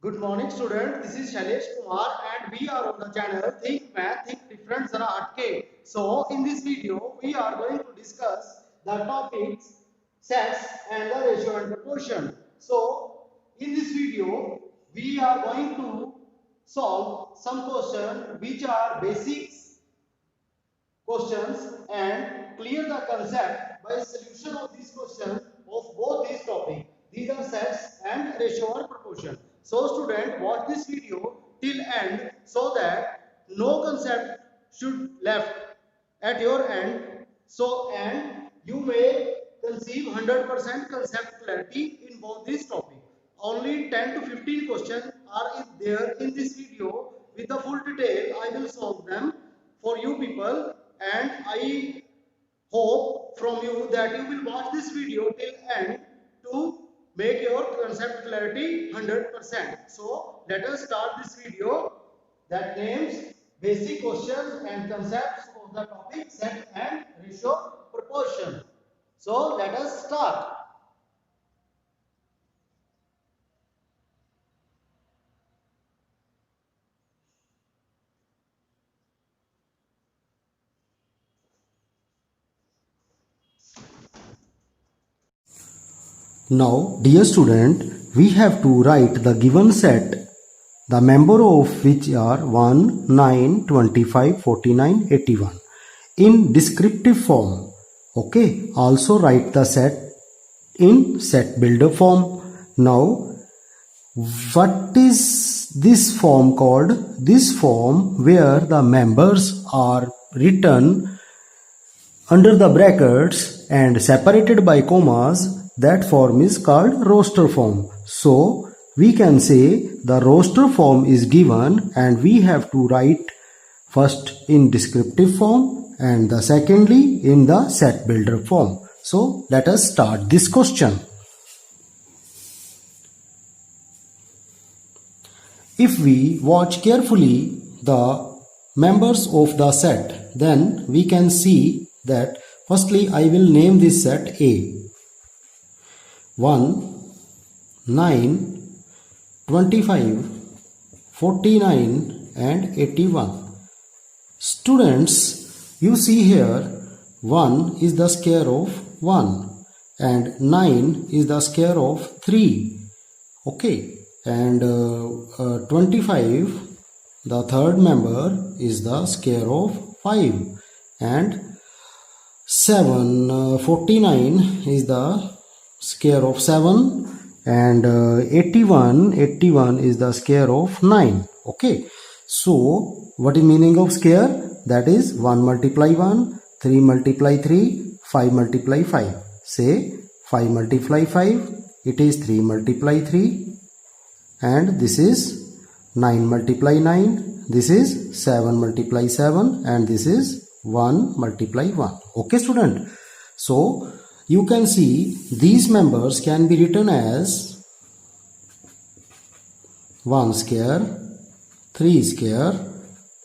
Good morning, student. This is Shailesh Kumar, and we are on the channel Think Math, Think Different Zara Hatke. So, in this video, we are going to discuss the topics sets and the ratio and proportion. So, in this video, we are going to solve some questions which are basics questions and clear the concept by solution of these questions of both these topics. These are sets and ratio or proportion. So student, watch this video till end so that no concept should left at your end. So and you may conceive 100% concept clarity in both these topics. Only 10 to 15 questions are there in this video. With the full detail, I will solve them for you people, and I hope from you that you will watch this video till end to make your concept clarity 100%. So let us start this video that names basic questions and concepts of the topic set and ratio proportion. So let us start. Now, dear student, we have to write the given set, the member of which are 1, 9, 25, 49, 81 in descriptive form. Okay, also write the set in set builder form. Now, what is this form called? This form where the members are written under the brackets and separated by commas, that form is called roster form. So we can say the roster form is given and we have to write first in descriptive form and the secondly in the set builder form. So let us start this question. If we watch carefully the members of the set, then we can see that firstly I will name this set A. 1, 9, 25, 49 and 81. Students, you see here 1 is the square of 1 and 9 is the square of 3. Okay, and 25, the third member, is the square of 5 and 49 is the square of 7 and 81 is the square of 9. Okay, so what is meaning of square? That is 1 multiply 1, 3 multiply 3, 5 multiply 5. Say 5 multiply 5, it is 3 multiply 3, and this is 9 multiply 9, this is 7 multiply 7, and this is 1 multiply 1. Okay student, so you can see these members can be written as 1 square, 3 square,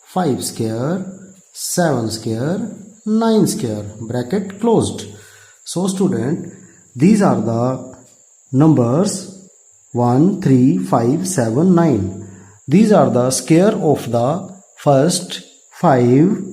5 square, 7 square, 9 square, bracket closed. So student, these are the numbers 1, 3, 5, 7, 9. These are the square of the first 5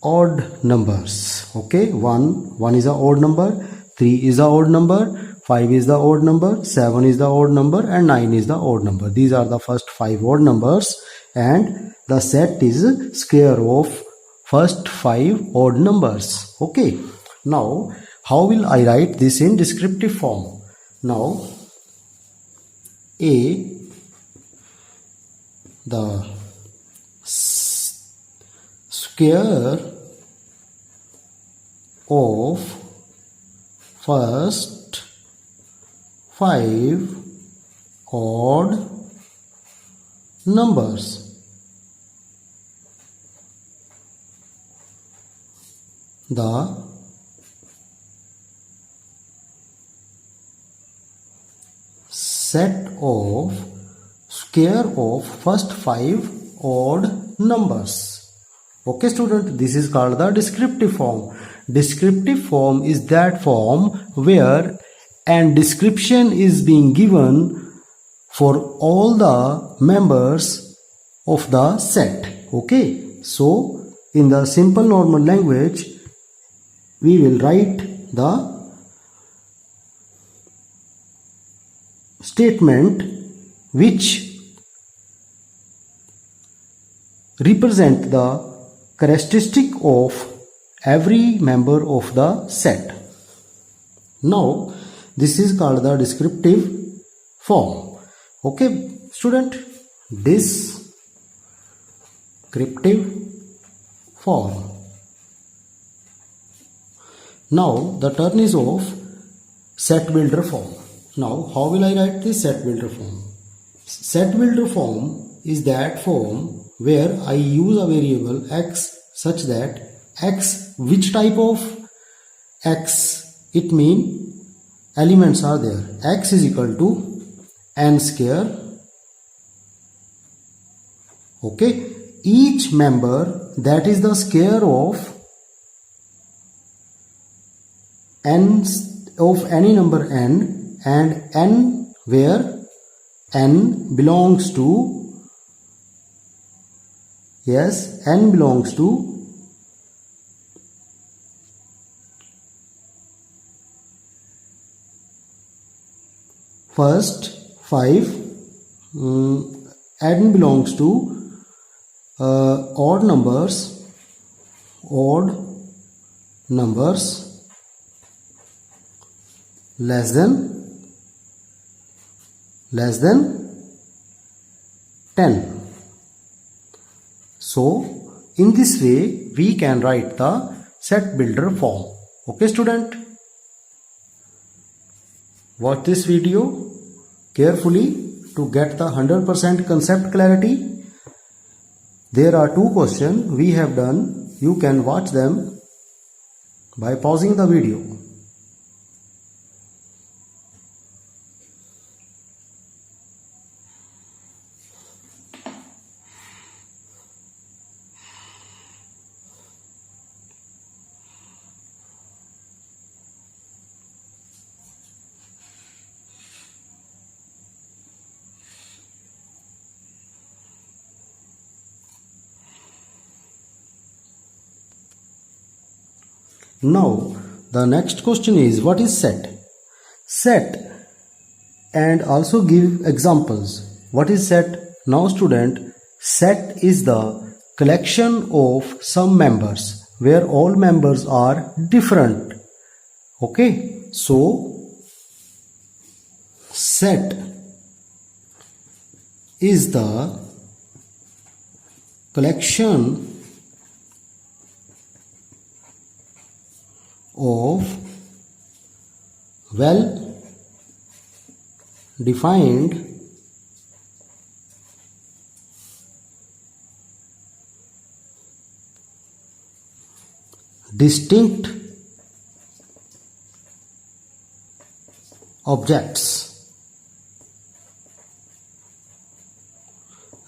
odd numbers. Okay, 1 is a odd number, 3 is a odd number, 5 is the odd number, 7 is the odd number, and 9 is the odd number. These are the first 5 odd numbers, and the set is square of first 5 odd numbers. Okay, now how will I write this in descriptive form? Now A, the square of first 5 odd numbers. The set of square of first 5 odd numbers. Okay student, this is called the descriptive form. Descriptive form is that form where an description is being given for all the members of the set. Okay, so in the simple normal language we will write the statement which represent the characteristic of every member of the set. Now this is called the descriptive form. Okay student, descriptive form. Now the turn is of set builder form. Now how will I write this set builder form? Set builder form is that form where I use a variable x such that x, which type of x, it means elements are there. X is equal to n square. Okay, each member, that is the square of n of any number n, and n where n belongs to, yes, n belongs to first 5, n belongs to odd numbers less than 10. So in this way we can write the set builder form. Okay student, watch this video carefully to get the 100% concept clarity. There are 2 questions we have done. You can watch them by pausing the video. Now the next question is, what is set? Set, and also give examples. What is set? Now student, set is the collection of some members where all members are different. Okay, so set is the collection of well defined distinct objects.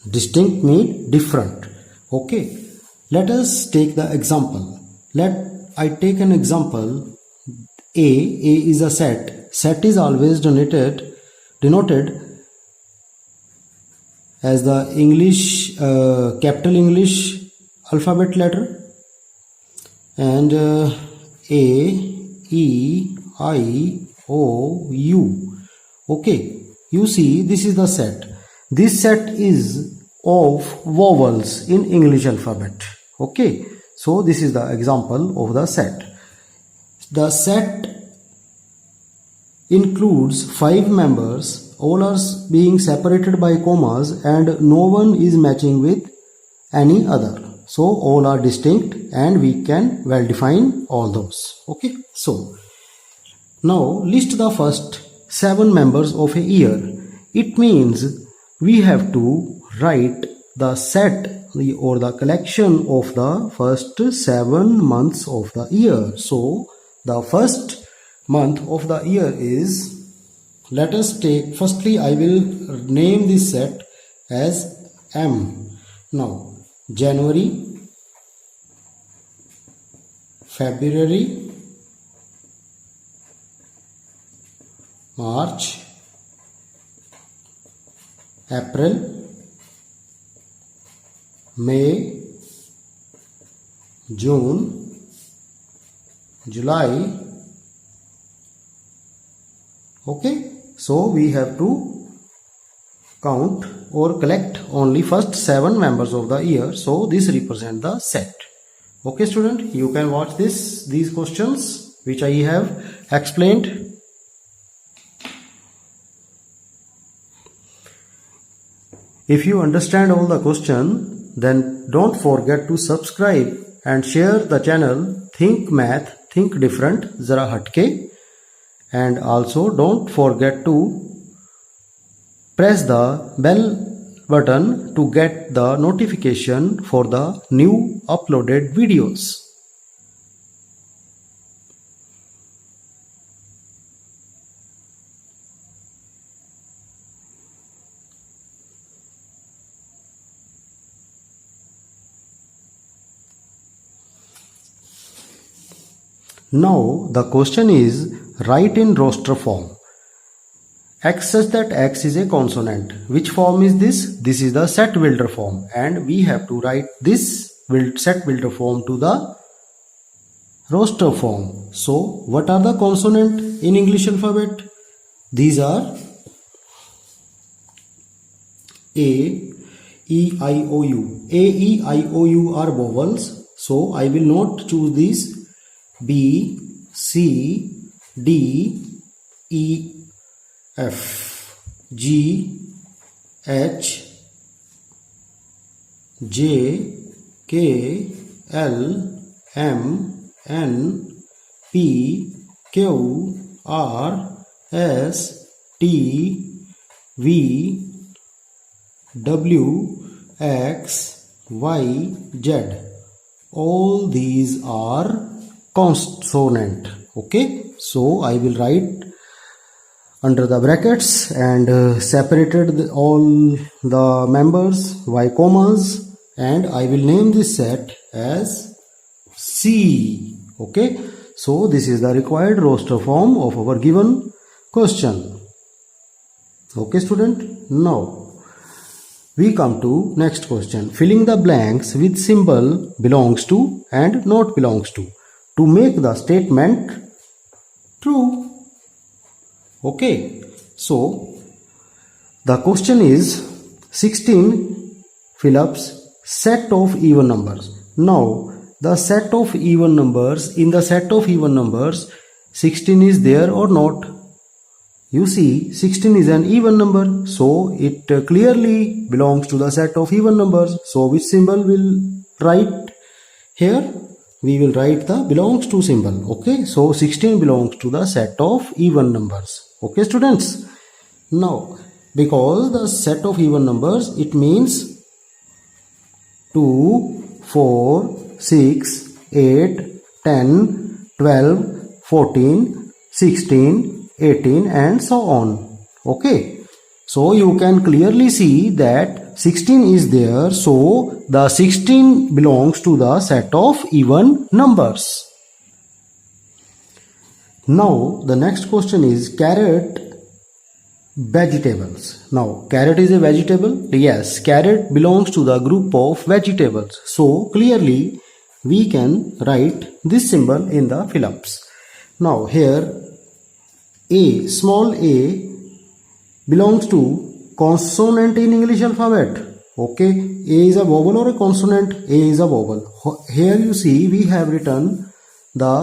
Distinct means different. Okay, let us take the example. Let I take an example. A is a set. Set is always denoted as the English capital English alphabet letter, and A, E, I, O, U. Okay, you see this is the set. This set is of vowels in English alphabet. Okay, so this is the example of the set. The set includes 5 members, all are being separated by commas and no one is matching with any other. So all are distinct and we can well define all those. Okay, so now list the first 7 members of a year. It means we have to write the set or the collection of the first 7 months of the year. So the first month of the year is, let us take, firstly I will name this set as M. Now January, February, March, April, May, June, July. Okay, so we have to count or collect only first 7 members of the year. So this represent the set. Okay student, you can watch these questions which I have explained. If you understand all the question, then don't forget to subscribe and share the channel Think Math, Think Different, Zara Hatke. And also don't forget to press the bell button to get the notification for the new uploaded videos. Now the question is, write in roster form x such that x is a consonant. Which form is this? This is the set builder form, and we have to write this set builder form to the roster form. So what are the consonant in English alphabet? These are A, E, I, O, U. A, E, I, O, U are vowels, so I will not choose these. B, C, D, E, F, G, H, J, K, L, M, N, P, Q, R, S, T, V, W, X, Y, Z. All these are consonant. Okay, so I will write under the brackets and separated all the members by commas, and I will name this set as C. Okay, so this is the required roster form of our given question. Okay student, now we come to next question. Filling the blanks with symbol belongs to and not belongs to make the statement true. Okay, so the question is 16 Phillips set of even numbers. Now the set of even numbers, in the set of even numbers 16 is there or not? You see, 16 is an even number, so it clearly belongs to the set of even numbers. So which symbol will write here? We will write the belongs to symbol. Okay, so 16 belongs to the set of even numbers. Okay students, now because the set of even numbers, it means 2, 4, 6, 8, 10, 12, 14, 16, 18 and so on. Okay, so you can clearly see that 16 is there, so the 16 belongs to the set of even numbers. Now the next question is carrot vegetables. Now carrot is a vegetable. Yes, carrot belongs to the group of vegetables, so clearly we can write this symbol in the fill-ups. Now here A, small a belongs to consonant in English alphabet. Okay, A is a vowel or a consonant? A is a vowel. Here you see we have written the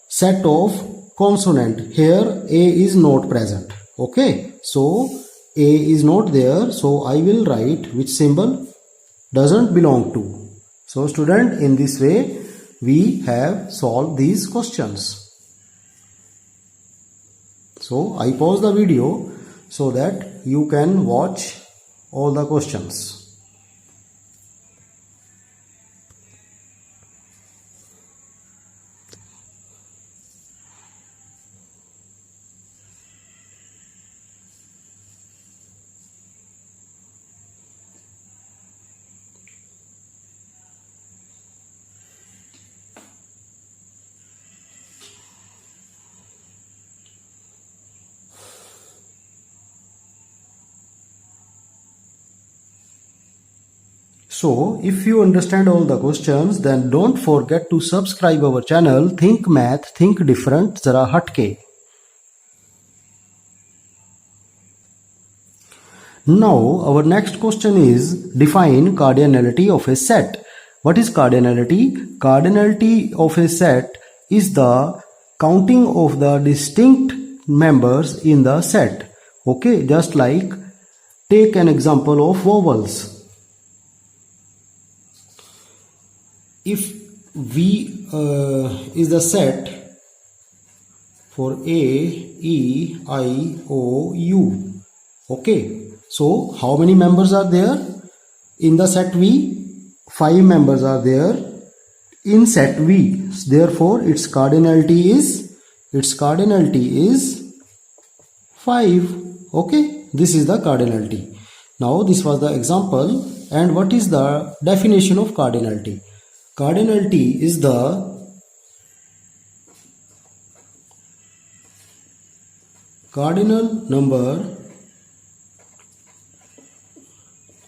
set of consonant. Here A is not present. Okay, so A is not there, so I will write which symbol doesn't belong to. So student, in this way we have solved these questions. So I pause the video so that you can watch all the questions. So if you understand all the questions, then don't forget to subscribe our channel Think Math Think Different Zara Hatke. Now our next question is define cardinality of a set. What is cardinality? Cardinality of a set is the counting of the distinct members in the set. Okay, just like take an example of vowels. If V is the set for A, E, I, O, U. Okay, so how many members are there in the set V? 5 members are there in set V. Therefore, its cardinality is 5. Okay, this is the cardinality. Now, this was the example. And what is the definition of cardinality? Cardinality is the cardinal number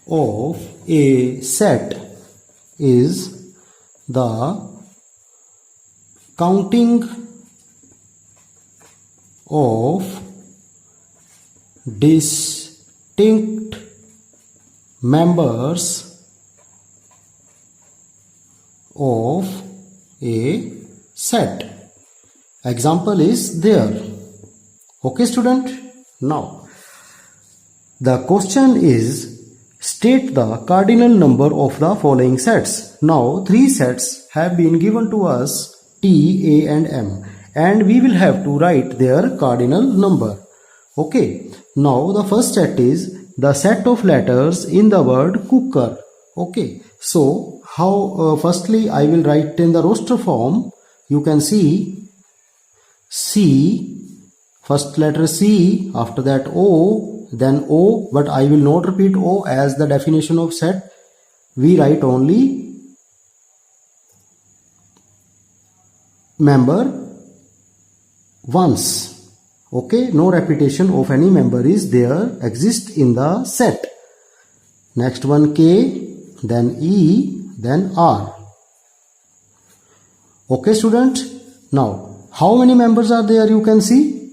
of a set is the counting of distinct members of a set. Example is there. Okay, student. Now the question is state the cardinal number of the following sets. Now 3 sets have been given to us, T, A and M, and we will have to write their cardinal number. Okay, now the first set is the set of letters in the word cooker. Okay, so how firstly I will write in the roster form. You can see C, first letter C, after that O, then O, but I will not repeat O as the definition of set. We write only member once. Okay, no repetition of any member is there exist in the set. Next one K, then E, then R. Okay, student. Now how many members are there? You can see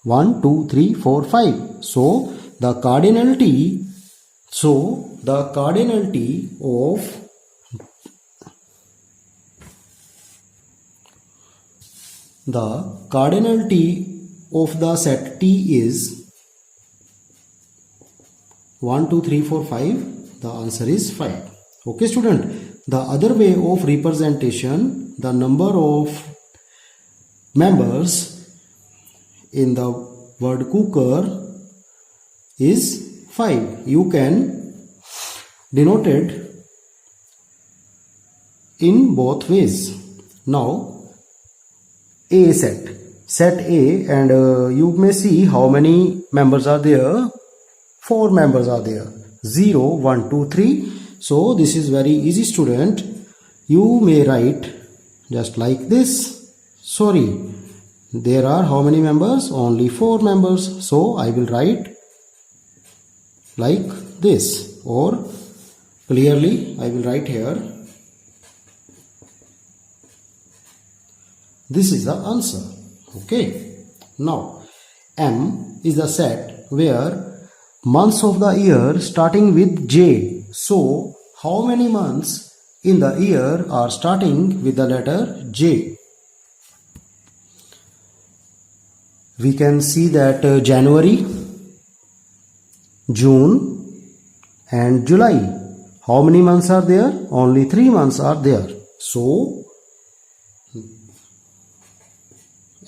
1, 2, 3, 4, 5. So the cardinality of the set T is 1, 2, 3, 4, 5. The answer is 5. Okay, student. The other way of representation, the number of members in the word cooker is 5. You can denote it in both ways. Now A set A, and you may see how many members are there. 4 members are there. 0, 1, 2, 3. So this is very easy, student. You may write just like this. Sorry, there are how many members? Only 4 members. So I will write like this, or clearly I will write here. This is the answer. Okay. Now M is the set where months of the year starting with J. So how many months in the year are starting with the letter J? We can see that January, June and July. How many months are there? Only 3 months are there. So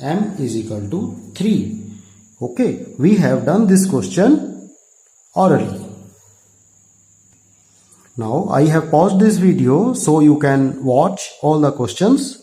M is equal to 3. Okay, we have done this question orally. Now I have paused this video so you can watch all the questions.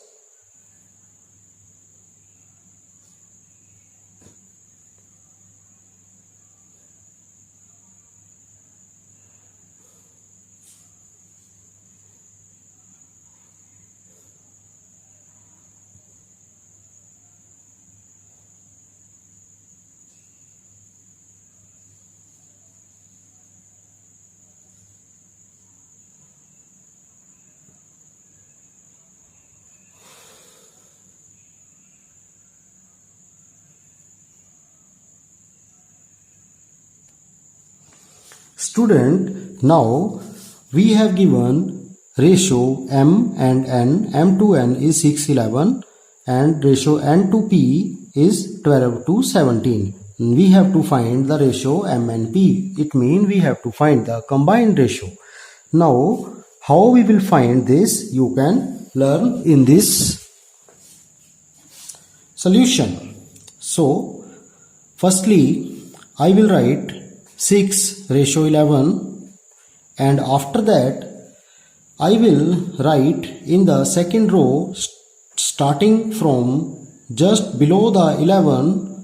Student, now we have given ratio m and n. M to n is 611 and ratio n to p is 12 to 17. We have to find the ratio m and p. It means we have to find the combined ratio. Now, how we will find this, you can learn in this solution. So, firstly, I will write 6 ratio 11, and after that I will write in the second row starting from just below the 11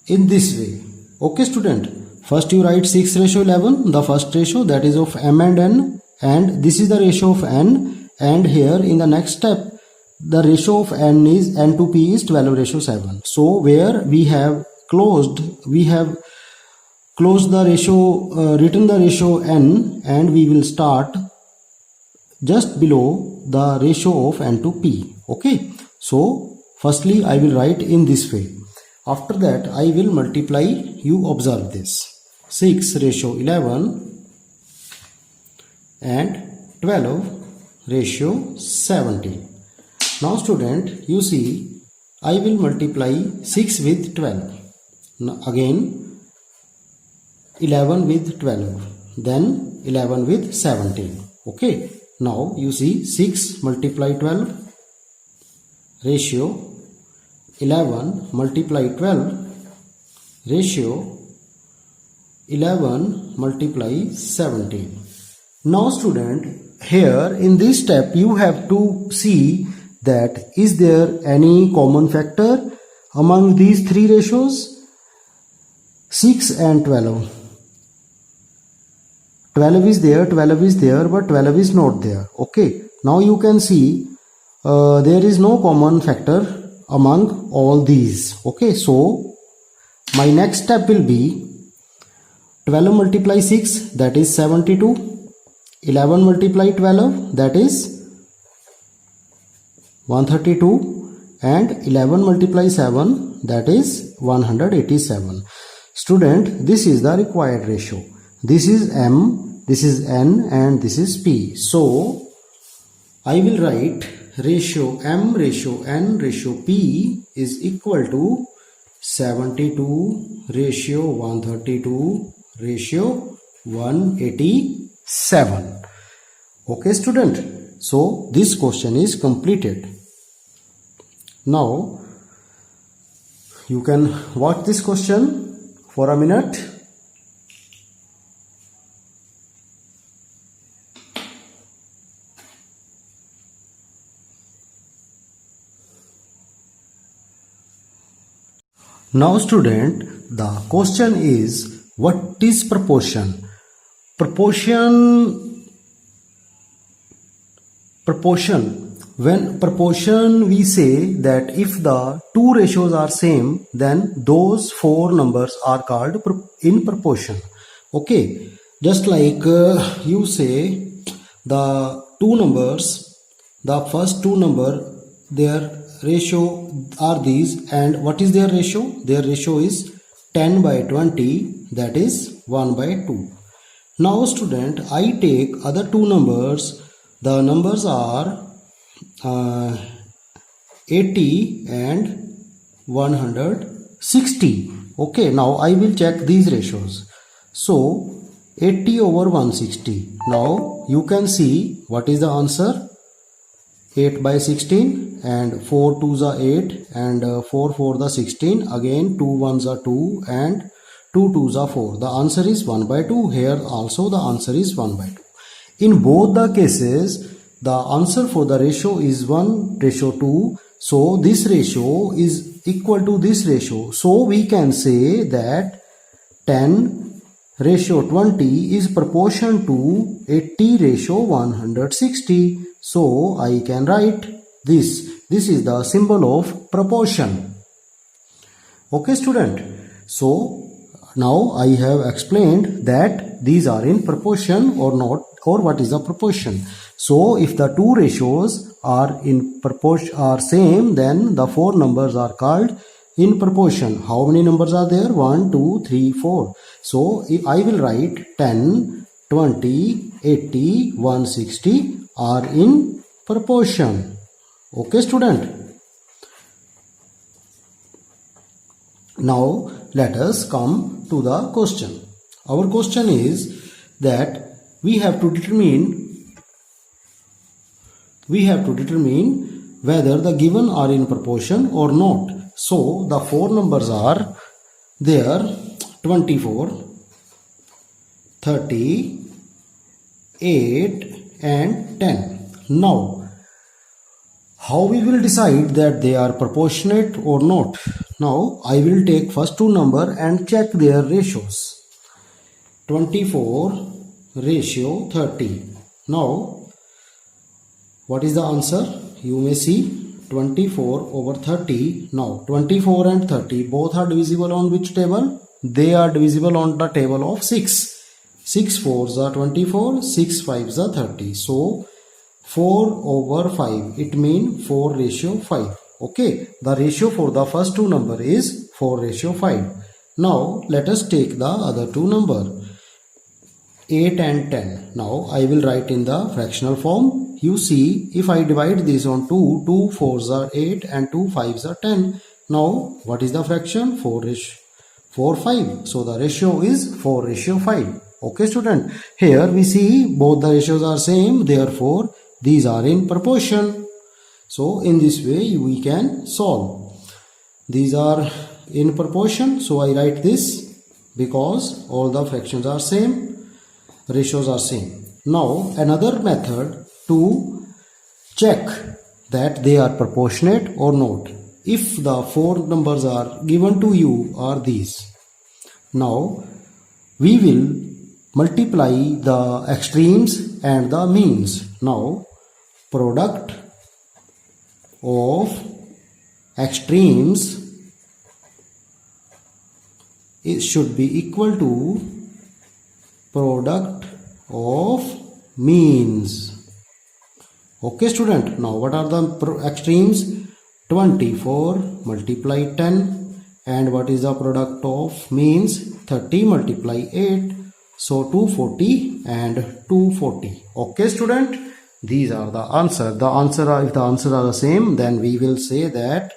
in this way. Okay student, first you write 6 ratio 11, the first ratio, that is of m and n, and this is the ratio of n, and here in the next step the ratio of n to p is 12 ratio 7. So where we have closed the ratio, written the ratio n, and we will start just below the ratio of n to p. Okay, so firstly I will write in this way. After that I will multiply. You observe this: 6 ratio 11 and 12 ratio 17. Now student, you see, I will multiply 6 with 12. Now again 11 with 12, then 11 with 17. Okay, now you see 6 multiply 12 ratio 11 multiply 12 ratio 11 multiply 17. Now student, here in this step you have to see that is there any common factor among these three ratios? 6 and 12. 12 is there, but 12 is not there. Okay, now you can see there is no common factor among all these. Okay, so my next step will be 12 multiply 6, that is 72. 11 multiply 12, that is 132, and 11 multiply 7, that is 187. Student, this is the required ratio. This is m, this is n, and this is p. So I will write ratio m, ratio n, ratio p is equal to 72 ratio 132 ratio 187. Okay student, so this question is completed. Now you can watch this question for a minute. Now student, the question is, what is proportion? When proportion, we say that if the two ratios are same, then those four numbers are called in proportion. Okay, just like you say the two numbers, the first two number, their ratio are these, and what is their ratio? Their ratio is 10 by 20, that is 1 by 2. Now student, I take other two numbers. The numbers are 80 and 160. Okay, now I will check these ratios. So 80 over 160. Now you can see what is the answer. 8 by 16, and 4 2s are 8, and 4 4 the 16. Again 2 1s are 2, and 2 2s are 4. The answer is 1 by 2. Here also the answer is 1 by 2. In both the cases, the answer for the ratio is 1 ratio 2. So this ratio is equal to this ratio. So we can say that 10 ratio 20 is proportion to 80 ratio 160. So I can write this. This is the symbol of proportion. Okay student. So now I have explained that these are in proportion or not, or what is the proportion. So if the two ratios are in proportion, are same, then the four numbers are called in proportion. How many numbers are there? 1, 2, 3, 4. So I will write 10, 20, 80, 160 are in proportion. Okay, student. Now let us come to the question. Our question is that we have to determine whether the given are in proportion or not. So the four numbers are there: 24, 30, 8 and 10. Now how we will decide that they are proportionate or not? Now I will take first two number and check their ratios. 24 ratio 30. Now what is the answer? You may see 24 over 30. Now 24 and 30 both are divisible on which table? They are divisible on the table of 6. 6 4s are 24, 6 5s are 30. So 4 over 5, it means 4 ratio 5. Okay, the ratio for the first two number is 4 ratio 5. Now let us take the other two number, 8 and 10. Now I will write in the fractional form. You see, if I divide this on 2, 2 4s are 8 and 2 5s are 10. Now what is the fraction? 4 5. So the ratio is 4 ratio 5. Okay student, here we see both the ratios are same, therefore these are in proportion. So in this way we can solve. These are in proportion, so I write this because all the fractions are same, ratios are same. Now another method to check that they are proportionate or not. If the four numbers are given to you are these. Now we will multiply the extremes and the means. Now product of extremes it should be equal to product of means. Okay student, now what are the extremes? 24 multiply 10, and what is the product of means? 30 multiply 8, so 240 and 240. Okay student, these are the answer. If the answers are the same, then we will say that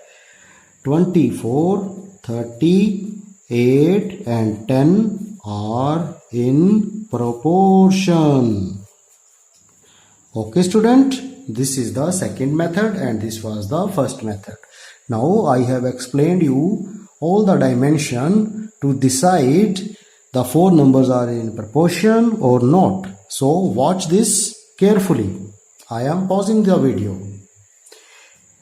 24, 30, 8 and 10 are in proportion. Okay student, this is the second method and this was the first method. Now I have explained you all the dimension to decide the four numbers are in proportion or not. So watch this carefully. I am pausing the video.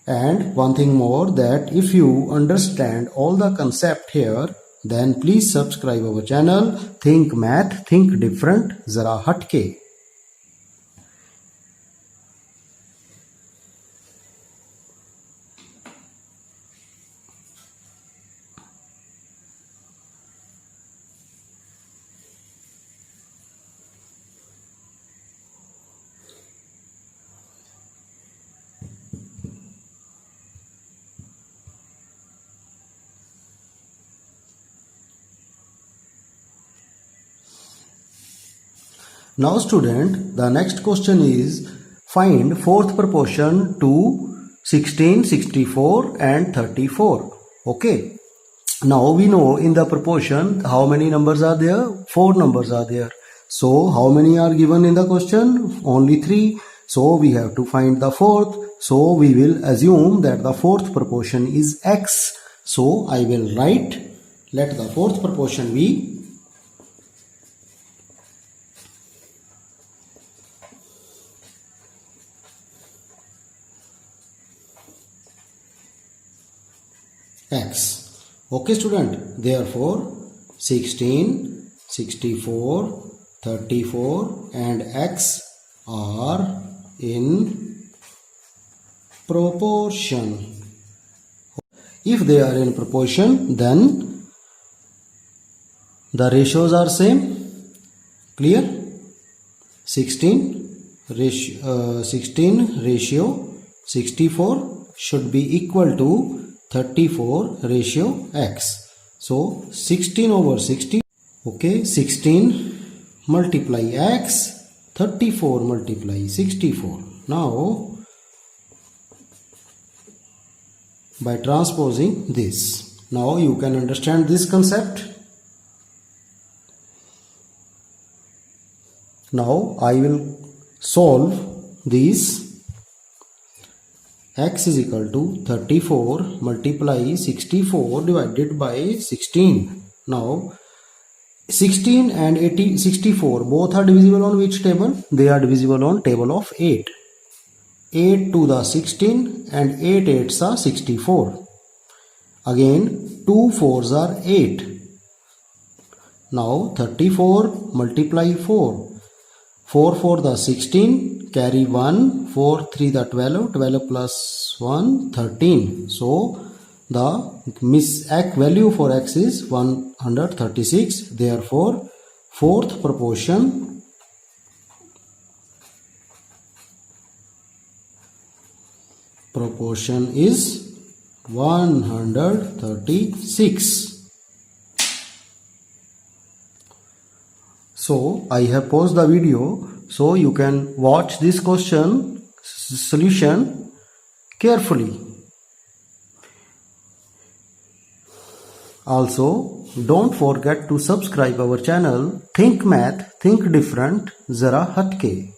And one thing more, that if you understand all the concept here, then please subscribe our channel Think Math, Think Different, Zara Hatke. Now student, the next question is find fourth proportion to 16, 64 and 34. Okay. Now we know in the proportion how many numbers are there? 4 numbers are there. So how many are given in the question? Only 3. So we have to find the fourth. So we will assume that the fourth proportion is x. So I will write, let the fourth proportion be x. Okay student, therefore 16, 64, 34 and x are in proportion. If they are in proportion, then the ratios are same. Clear? 16 ratio 64 should be equal to 34 ratio x. So 16 over 60. Okay, 16 multiply x, 34 multiply 64. Now by transposing this, now you can understand this concept. Now I will solve these. X is equal to 34 multiply 64 divided by 16. Now 16 and 64 both are divisible on which table? They are divisible on table of 8. 8 to the 16 and 8 8s are 64. Again 2 4s are 8. Now 34 multiply 4. 4 4 the 16, carry 1, 4 3 the 12, 12 plus 1 13. So the value for x is 136. Therefore fourth proportion is 136. So I have paused the video so you can watch this question solution carefully. Also, don't forget to subscribe our channel Think Math, Think Different, Zara Hatke.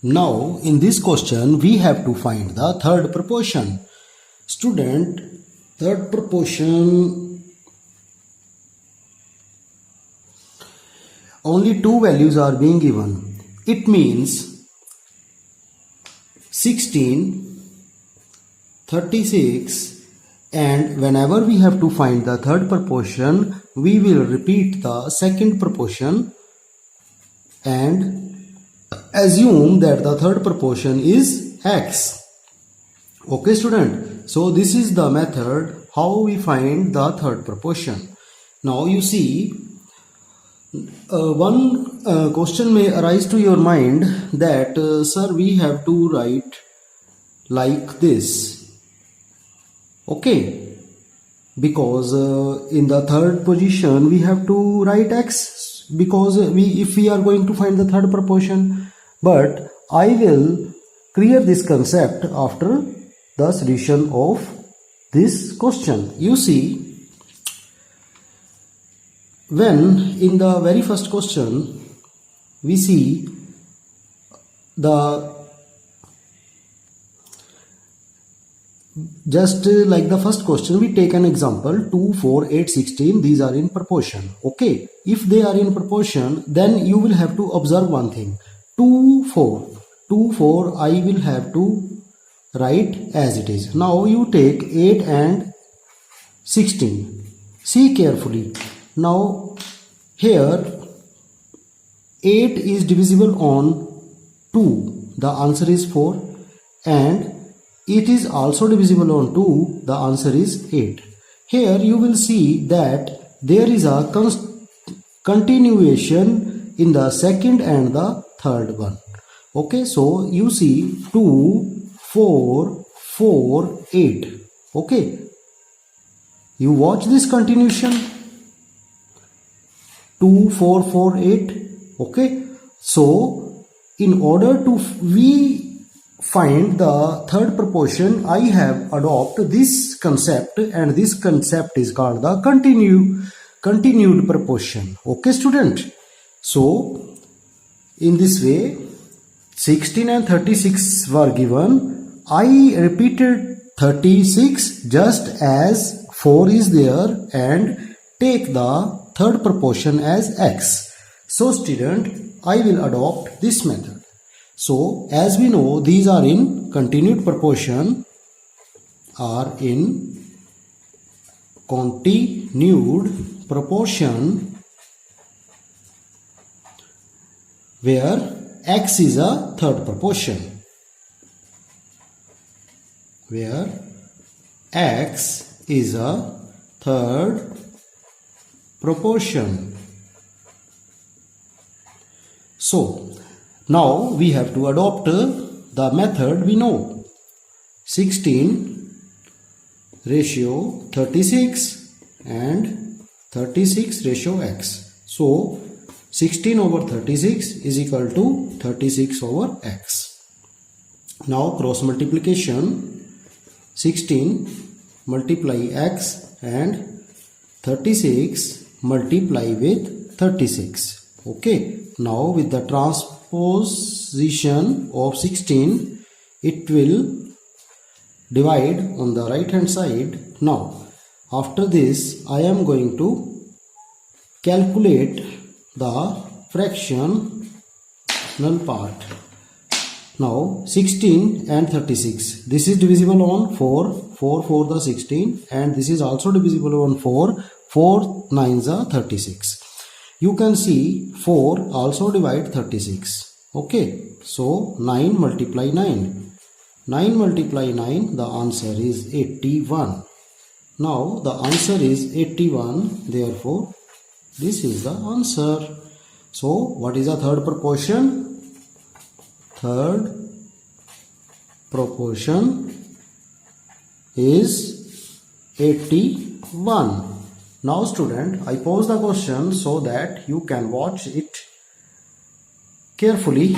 Now in this question we have to find the third proportion. Student, third proportion, only two values are being given. It means 16, 36, and whenever we have to find the third proportion, we will repeat the second proportion and assume that the third proportion is x. Okay student, so this is the method how we find the third proportion. Now you see, one question may arise to your mind that sir, we have to write like this. Okay, because in the third position we have to write x, because if we are going to find the third proportion. But I will clear this concept after the solution of this question. You see, when in the very first question we see the just like the first question, we take an example 2 4 8 16. These are in proportion. Okay, if they are in proportion, then you will have to observe one thing. 2 4 I will have to write as it is. Now you take 8 and 16. See carefully. Now here 8 is divisible on 2. The answer is 4. And it is also divisible on 2. The answer is 8. Here you will see that there is a continuation in the second and the third one. Okay, so you see 2 4 4 8. Okay, you watch this continuation 2 4 4 8. Okay, so in order to we find the third proportion, I have adopted this concept, and this concept is called the continued proportion. Okay student, so in this way 16 and 36 were given. I repeated 36 just as 4 is there and take the third proportion as x. So student, I will adopt this method. So as we know, these are in continued proportion, where x is a third proportion. Where x is a third proportion. So, now we have to adopt the method we know. 16 ratio 36 and 36 ratio x. So, 16 over 36 is equal to 36 over x. Now, cross multiplication. 16 multiply x and 36 multiply with 36. Okay. Now with the transposition of 16, it will divide on the right hand side. Now after this I am going to calculate the fractional part. Now 16 and 36, this is divisible on 4, 4 for the 16, and this is also divisible on 4, 4 9s are 36. You can see 4 also divide 36. Okay, so 9 multiply 9. 9 multiply 9, the answer is 81. Now the answer is 81, therefore this is the answer. So what is the third proportion? Third proportion is 81. Now student, I pose the question so that you can watch it carefully.